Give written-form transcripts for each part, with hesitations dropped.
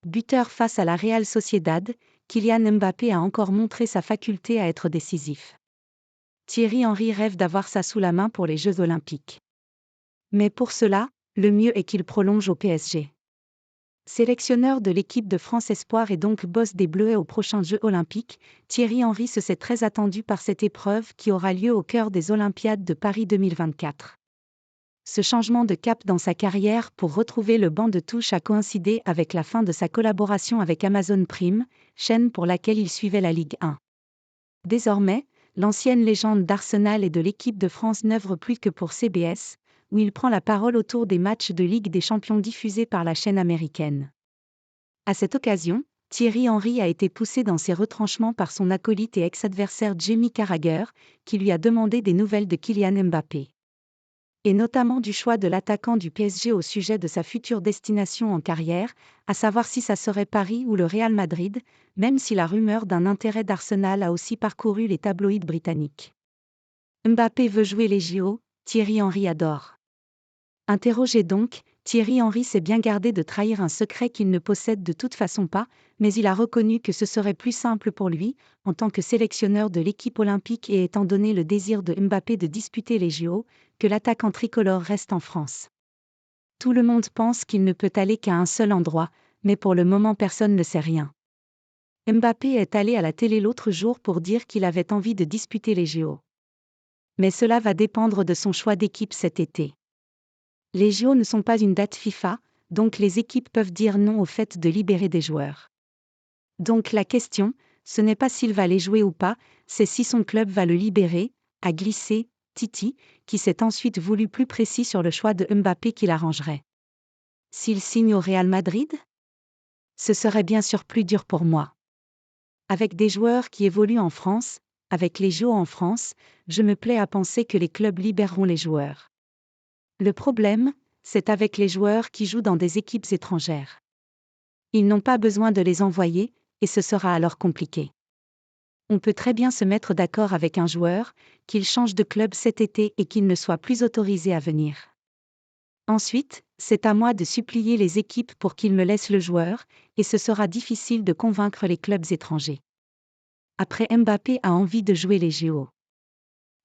Buteur face à la Real Sociedad, Kylian Mbappé a encore montré sa faculté à être décisif. Thierry Henry rêve d'avoir ça sous la main pour les Jeux Olympiques. Mais pour cela, le mieux est qu'il prolonge au PSG. Sélectionneur de l'équipe de France Espoir et donc boss des Bleuets aux prochains Jeux Olympiques, Thierry Henry se sait très attendu par cette épreuve qui aura lieu au cœur des Olympiades de Paris 2024. Ce changement de cap dans sa carrière pour retrouver le banc de touche a coïncidé avec la fin de sa collaboration avec Amazon Prime, chaîne pour laquelle il suivait la Ligue 1. Désormais, l'ancienne légende d'Arsenal et de l'équipe de France n'œuvre plus que pour CBS, où il prend la parole autour des matchs de Ligue des Champions diffusés par la chaîne américaine. À cette occasion, Thierry Henry a été poussé dans ses retranchements par son acolyte et ex-adversaire Jamie Carragher, qui lui a demandé des nouvelles de Kylian Mbappé. Et notamment du choix de l'attaquant du PSG au sujet de sa future destination en carrière, à savoir si ça serait Paris ou le Real Madrid, même si la rumeur d'un intérêt d'Arsenal a aussi parcouru les tabloïds britanniques. Mbappé veut jouer les JO, Thierry Henry adore. Interrogé donc, Thierry Henry s'est bien gardé de trahir un secret qu'il ne possède de toute façon pas, mais il a reconnu que ce serait plus simple pour lui, en tant que sélectionneur de l'équipe olympique et étant donné le désir de Mbappé de disputer les JO, que l'attaquant tricolore reste en France. Tout le monde pense qu'il ne peut aller qu'à un seul endroit, mais pour le moment personne ne sait rien. Mbappé est allé à la télé l'autre jour pour dire qu'il avait envie de disputer les JO. Mais cela va dépendre de son choix d'équipe cet été. Les JO ne sont pas une date FIFA, donc les équipes peuvent dire non au fait de libérer des joueurs. Donc la question, ce n'est pas s'il va les jouer ou pas, c'est si son club va le libérer, a glissé Titi, qui s'est ensuite voulu plus précis sur le choix de Mbappé qui l'arrangerait. S'il signe au Real Madrid ? Ce serait bien sûr plus dur pour moi. Avec des joueurs qui évoluent en France, avec les JO en France, je me plais à penser que les clubs libéreront les joueurs. Le problème, c'est avec les joueurs qui jouent dans des équipes étrangères. Ils n'ont pas besoin de les envoyer, et ce sera alors compliqué. On peut très bien se mettre d'accord avec un joueur, qu'il change de club cet été et qu'il ne soit plus autorisé à venir. Ensuite, c'est à moi de supplier les équipes pour qu'ils me laissent le joueur, et ce sera difficile de convaincre les clubs étrangers. Après, Mbappé a envie de jouer les JO.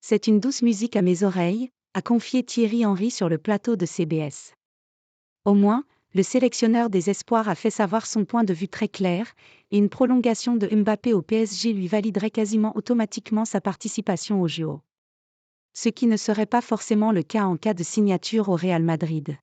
C'est une douce musique à mes oreilles, a confié Thierry Henry sur le plateau de CBS. Au moins, le sélectionneur des espoirs a fait savoir son point de vue très clair, et une prolongation de Mbappé au PSG lui validerait quasiment automatiquement sa participation aux JO. Ce qui ne serait pas forcément le cas en cas de signature au Real Madrid.